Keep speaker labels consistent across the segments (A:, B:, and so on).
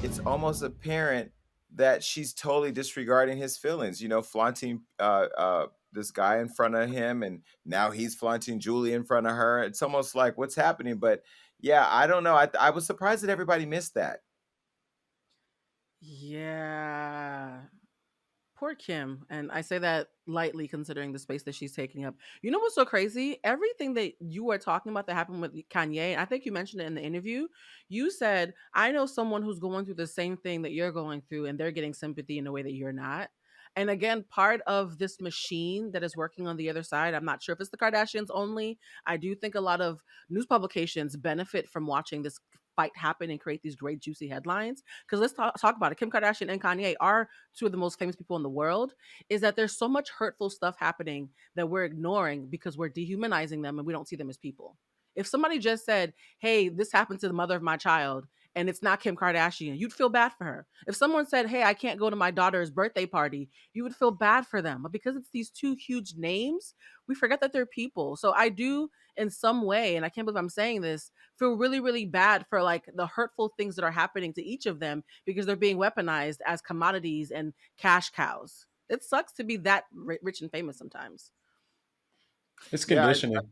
A: it's almost apparent that she's totally disregarding his feelings, flaunting this guy in front of him, and now he's flaunting Julie in front of her. It's almost like what's happening. But yeah, I don't know. I was surprised that everybody missed that.
B: Yeah. Poor Kim. And I say that lightly considering the space that she's taking up. You know what's so crazy? Everything that you are talking about that happened with Kanye, I think you mentioned it in the interview. You said, I know someone who's going through the same thing that you're going through, and they're getting sympathy in a way that you're not. And again, part of this machine that is working on the other side, I'm not sure if it's the Kardashians only. I do think a lot of news publications benefit from watching this fight happen and create these great juicy headlines. Because let's talk about it. Kim Kardashian and Kanye are two of the most famous people in the world. Is that there's so much hurtful stuff happening that we're ignoring because we're dehumanizing them and we don't see them as people. If somebody just said, hey, this happened to the mother of my child, and it's not Kim Kardashian, you'd feel bad for her. If someone said, hey, I can't go to my daughter's birthday party, you would feel bad for them. But because it's these two huge names, we forget that they're people. So I do, in some way, and I can't believe I'm saying this, feel really, really bad for like the hurtful things that are happening to each of them because they're being weaponized as commodities and cash cows. It sucks to be that rich and famous sometimes.
C: It's
A: Yeah,
C: conditioning. Oh,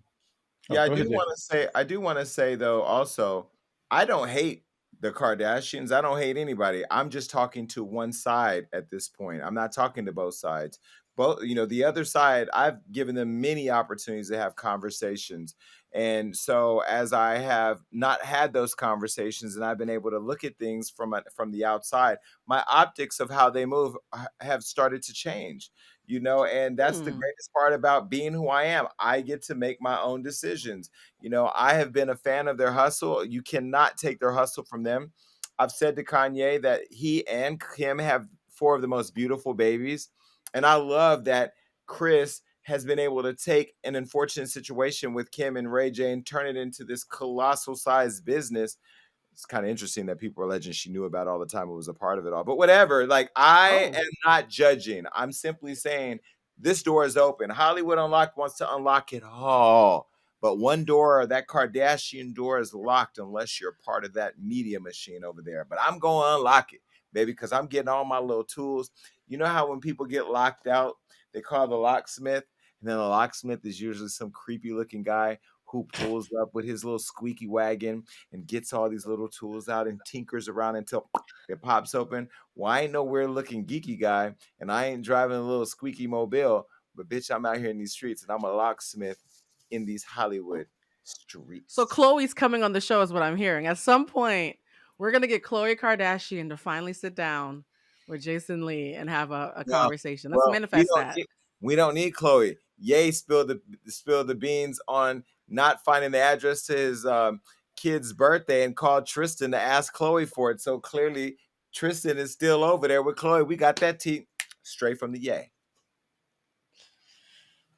A: yeah, I
C: go
A: do
C: ahead, Jay.
A: want to say, though also, I don't hate the Kardashians. I don't hate anybody. I'm just talking to one side at this point. I'm not talking to both sides. Both, the other side, I've given them many opportunities to have conversations. And so as I have not had those conversations and I've been able to look at things from the outside, my optics of how they move have started to change. And that's the
B: Hmm.
A: greatest part about being who I am. I get to make my own decisions. I have been a fan of their hustle. You cannot take their hustle from them. I've said to Kanye that he and Kim have four of the most beautiful babies. And I love that Chris has been able to take an unfortunate situation with Kim and Ray J and turn it into this colossal sized business. It's kind of interesting that people are alleging she knew about all the time it was a part of it all. But whatever, like I
B: Oh,
A: am not judging. I'm simply saying this door is open. Hollywood Unlocked wants to unlock it all. But one door, that Kardashian door, is locked unless you're part of that media machine over there. But I'm going to unlock it, baby, because I'm getting all my little tools. You know how when people get locked out, they call the locksmith, and then the locksmith is usually some creepy looking guy who pulls up with his little squeaky wagon and gets all these little tools out and tinkers around until it pops open. Well, I ain't no weird looking geeky guy, and I ain't driving a little squeaky mobile, but bitch, I'm out here in these streets and I'm a locksmith in these Hollywood
B: so
A: streets.
B: Chloe's coming on the show, is what I'm hearing. At some point, we're gonna get Chloe Kardashian to finally sit down with Jason Lee and have a
A: Well,
B: conversation. Let's
A: well,
B: manifest that.
A: we don't need Chloe. Ye spilled the beans on not finding the address to his kid's birthday and called Tristan to ask Chloe for it. So clearly Tristan is still over there with Chloe. We got that tea straight from the Ye.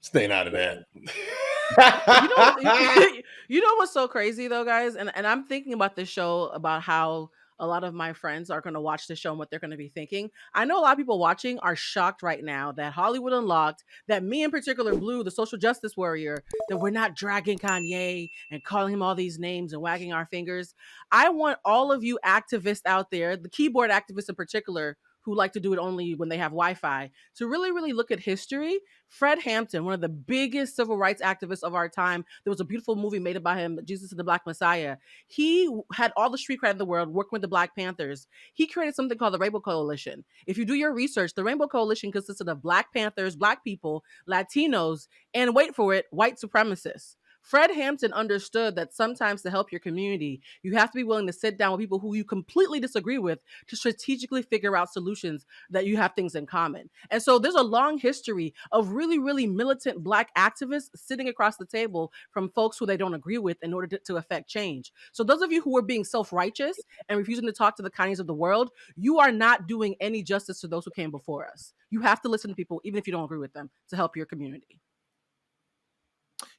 C: Staying out of that.
B: You know, you know what's so crazy though, guys, and I'm thinking about this show about how a lot of my friends are going to watch the show and what they're going to be thinking. I know a lot of people watching are shocked right now that Hollywood Unlocked, that me in particular, Blue, the social justice warrior, that we're not dragging Kanye and calling him all these names and wagging our fingers. I want all of you activists out there, the keyboard activists in particular, who like to do it only when they have Wi-Fi, to really, really look at history. Fred Hampton, one of the biggest civil rights activists of our time. There was a beautiful movie made about him, Jesus and the Black Messiah. He had all the street cred in the world working with the Black Panthers. He created something called the Rainbow Coalition. If you do your research, the Rainbow Coalition consisted of Black Panthers, Black people, Latinos, and wait for it, white supremacists. Fred Hampton understood that sometimes to help your community, you have to be willing to sit down with people who you completely disagree with to strategically figure out solutions that you have things in common. And so there's a long history of really, really militant Black activists sitting across the table from folks who they don't agree with in order to affect change. So those of you who are being self-righteous and refusing to talk to the Kanyes of the world, you are not doing any justice to those who came before us. You have to listen to people, even if you don't agree with them, to help your community.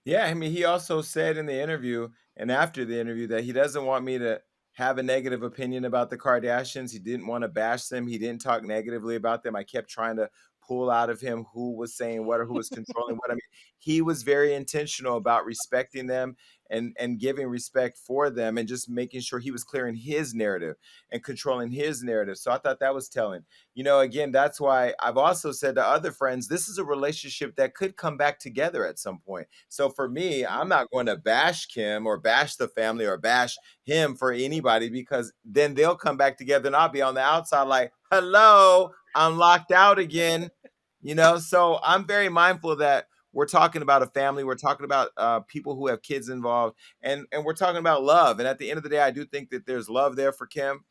A: Yeah, I mean, he also said in the interview and after the interview that he doesn't want me to have a negative opinion about the Kardashians. He didn't want to bash them. He didn't talk negatively about them. I kept trying to pull out of him who was saying what or who was controlling what. I mean, he was very intentional about respecting them and giving respect for them and just making sure he was clearing his narrative and controlling his narrative. So I thought that was telling. Again, that's why I've also said to other friends, this is a relationship that could come back together at some point. So for me, I'm not going to bash Kim or bash the family or bash him for anybody, because then they'll come back together and I'll be on the outside like, hello, I'm locked out again. So I'm very mindful that we're talking about a family. We're talking about people who have kids involved, and we're talking about love. And at the end of the day, I do think that there's love there for Kim.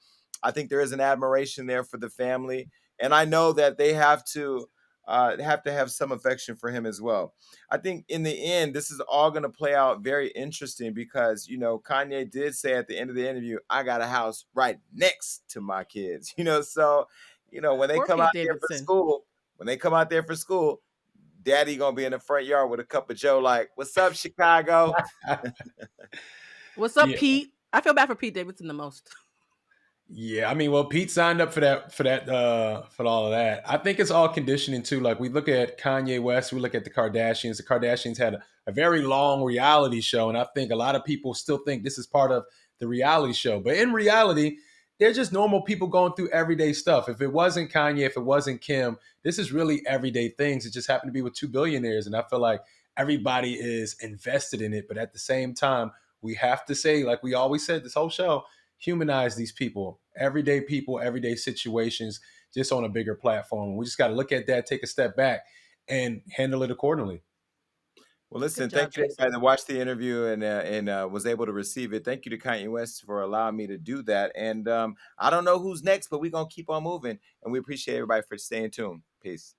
A: I think there is an admiration there for the family, and I know that they have to have some affection for him as well. I think in the end, this is all going to play out very interesting because Kanye did say at the end of the interview, "I got a house right next to my kids." So when they
B: Poor
A: come
B: Pete
A: out there for
B: Davidson.
A: school, Daddy gonna be in the front yard with a cup of Joe, like, "What's up, Chicago?"
B: What's up,
C: Yeah.
B: Pete? I feel bad for Pete Davidson the most.
C: Yeah, I mean, well, Pete signed up for for all of that. I think it's all conditioning too. Like we look at Kanye West, we look at the Kardashians. The Kardashians had a very long reality show, and I think a lot of people still think this is part of the reality show. But in reality, they're just normal people going through everyday stuff. If it wasn't Kanye, if it wasn't Kim, this is really everyday things. It just happened to be with two billionaires, and I feel like everybody is invested in it. But at the same time, we have to say, like we always said, this whole show, humanize these people, everyday situations, just on a bigger platform. We just got to look at that, take a step back, and handle it accordingly.
A: Well, listen,
B: Good job,
A: thank you to
B: Jason.
A: everybody that watched the interview and was able to receive it. Thank you to Kanye West for allowing me to do that. And I don't know who's next, but we're going to keep on moving. And we appreciate everybody for staying tuned. Peace.